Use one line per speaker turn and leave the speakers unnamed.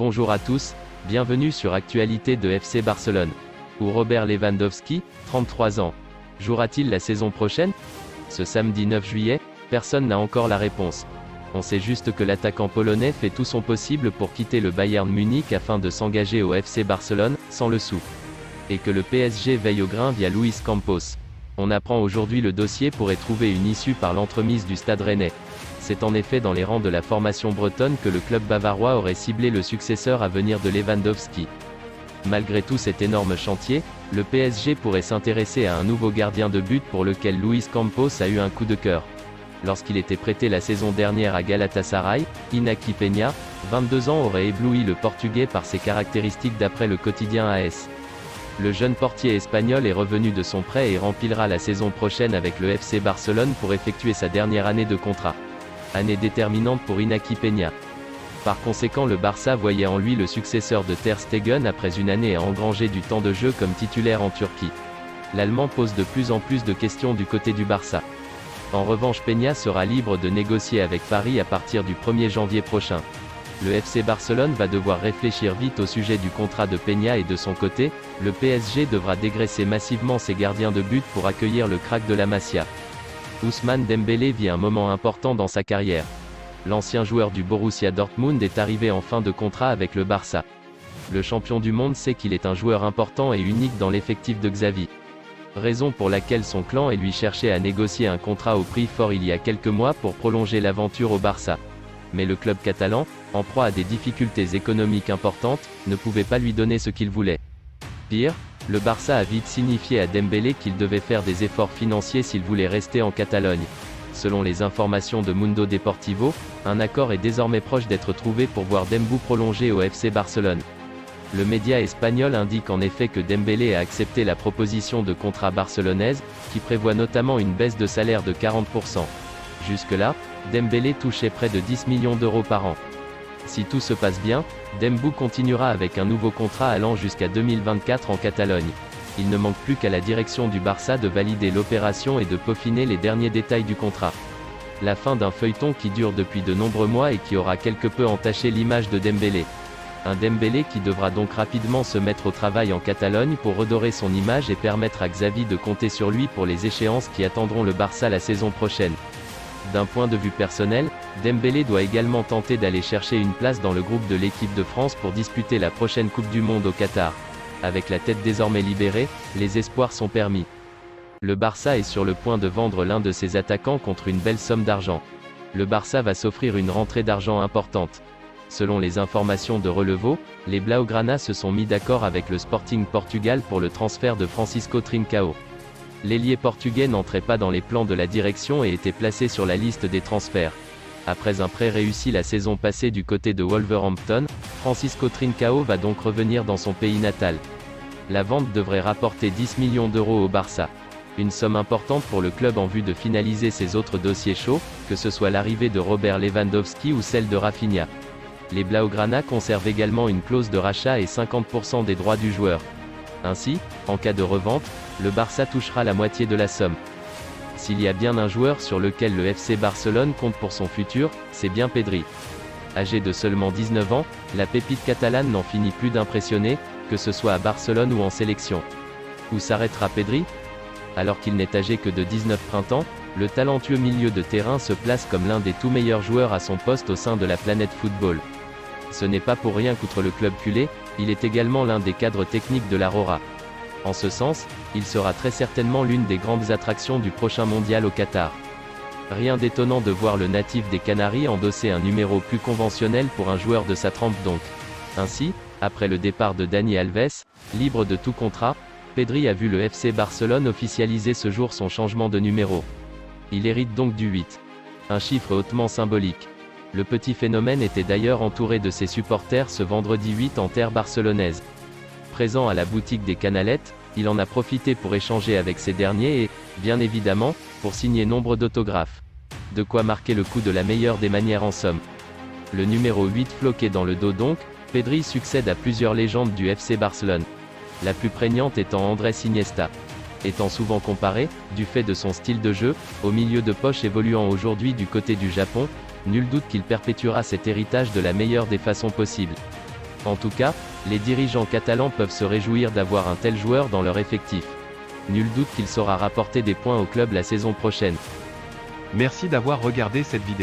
Bonjour à tous, bienvenue sur Actualité de FC Barcelone. Où Robert Lewandowski, 33 ans, jouera-t-il la saison prochaine? Ce samedi 9 juillet, personne n'a encore la réponse. On sait juste que l'attaquant polonais fait tout son possible pour quitter le Bayern Munich afin de s'engager au FC Barcelone, sans le sou. Et que le PSG veille au grain via Luis Campos. On apprend aujourd'hui le dossier pourrait trouver une issue par l'entremise du Stade Rennais. C'est en effet dans les rangs de la formation bretonne que le club bavarois aurait ciblé le successeur à venir de Lewandowski. Malgré tout cet énorme chantier, le PSG pourrait s'intéresser à un nouveau gardien de but pour lequel Luis Campos a eu un coup de cœur. Lorsqu'il était prêté la saison dernière à Galatasaray, Iñaki Peña, 22 ans aurait ébloui le Portugais par ses caractéristiques d'après le quotidien AS. Le jeune portier espagnol est revenu de son prêt et remplira la saison prochaine avec le FC Barcelone pour effectuer sa dernière année de contrat. Année déterminante pour Iñaki Peña. Par conséquent, le Barça voyait en lui le successeur de Ter Stegen après une année à engranger du temps de jeu comme titulaire en Turquie. L'Allemand pose de plus en plus de questions du côté du Barça. En revanche, Peña sera libre de négocier avec Paris à partir du 1er janvier prochain. Le FC Barcelone va devoir réfléchir vite au sujet du contrat de Peña et de son côté, le PSG devra dégraisser massivement ses gardiens de but pour accueillir le crack de la Masia. Ousmane Dembélé vit un moment important dans sa carrière. L'ancien joueur du Borussia Dortmund est arrivé en fin de contrat avec le Barça. Le champion du monde sait qu'il est un joueur important et unique dans l'effectif de Xavi. Raison pour laquelle son clan et lui cherchait à négocier un contrat au prix fort il y a quelques mois pour prolonger l'aventure au Barça. Mais le club catalan, en proie à des difficultés économiques importantes, ne pouvait pas lui donner ce qu'il voulait. Pire, le Barça a vite signifié à Dembélé qu'il devait faire des efforts financiers s'il voulait rester en Catalogne. Selon les informations de Mundo Deportivo, un accord est désormais proche d'être trouvé pour voir Dembow prolonger au FC Barcelone. Le média espagnol indique en effet que Dembélé a accepté la proposition de contrat barcelonaise, qui prévoit notamment une baisse de salaire de 40%. Jusque-là, Dembélé touchait près de 10 millions d'euros par an. Si tout se passe bien, Dembow continuera avec un nouveau contrat allant jusqu'à 2024 en Catalogne. Il ne manque plus qu'à la direction du Barça de valider l'opération et de peaufiner les derniers détails du contrat. La fin d'un feuilleton qui dure depuis de nombreux mois et qui aura quelque peu entaché l'image de Dembélé. Un Dembélé qui devra donc rapidement se mettre au travail en Catalogne pour redorer son image et permettre à Xavi de compter sur lui pour les échéances qui attendront le Barça la saison prochaine. D'un point de vue personnel, Dembélé doit également tenter d'aller chercher une place dans le groupe de l'équipe de France pour disputer la prochaine Coupe du Monde au Qatar. Avec la tête désormais libérée, les espoirs sont permis. Le Barça est sur le point de vendre l'un de ses attaquants contre une belle somme d'argent. Le Barça va s'offrir une rentrée d'argent importante. Selon les informations de Relevo, les Blaugrana se sont mis d'accord avec le Sporting Portugal pour le transfert de Francisco Trincao. L'ailier portugais n'entrait pas dans les plans de la direction et était placé sur la liste des transferts. Après un prêt réussi la saison passée du côté de Wolverhampton, Francisco Trincao va donc revenir dans son pays natal. La vente devrait rapporter 10 millions d'euros au Barça. Une somme importante pour le club en vue de finaliser ses autres dossiers chauds, que ce soit l'arrivée de Robert Lewandowski ou celle de Rafinha. Les Blaugrana conservent également une clause de rachat et 50% des droits du joueur. Ainsi, en cas de revente, le Barça touchera la moitié de la somme. S'il y a bien un joueur sur lequel le FC Barcelone compte pour son futur, c'est bien Pedri. Âgé de seulement 19 ans, la pépite catalane n'en finit plus d'impressionner, que ce soit à Barcelone ou en sélection. Où s'arrêtera Pedri? Alors qu'il n'est âgé que de 19 printemps, le talentueux milieu de terrain se place comme l'un des tout meilleurs joueurs à son poste au sein de la planète football. Ce n'est pas pour rien qu'outre le club culé, il est également l'un des cadres techniques de la Rora. En ce sens, il sera très certainement l'une des grandes attractions du prochain mondial au Qatar. Rien d'étonnant de voir le natif des Canaries endosser un numéro plus conventionnel pour un joueur de sa trempe donc. Ainsi, après le départ de Dani Alves, libre de tout contrat, Pedri a vu le FC Barcelone officialiser ce jour son changement de numéro. Il hérite donc du 8. Un chiffre hautement symbolique. Le petit phénomène était d'ailleurs entouré de ses supporters ce vendredi 8 en terre barcelonaise. Présent à la boutique des Canalettes, il en a profité pour échanger avec ces derniers et, bien évidemment, pour signer nombre d'autographes. De quoi marquer le coup de la meilleure des manières en somme. Le numéro 8 floqué dans le dos donc, Pedri succède à plusieurs légendes du FC Barcelone. La plus prégnante étant Andrés Iniesta. Étant souvent comparé, du fait de son style de jeu, au milieu de poche évoluant aujourd'hui du côté du Japon, nul doute qu'il perpétuera cet héritage de la meilleure des façons possibles. En tout cas, les dirigeants catalans peuvent se réjouir d'avoir un tel joueur dans leur effectif. Nul doute qu'il saura rapporter des points au club la saison prochaine.
Merci d'avoir regardé cette vidéo.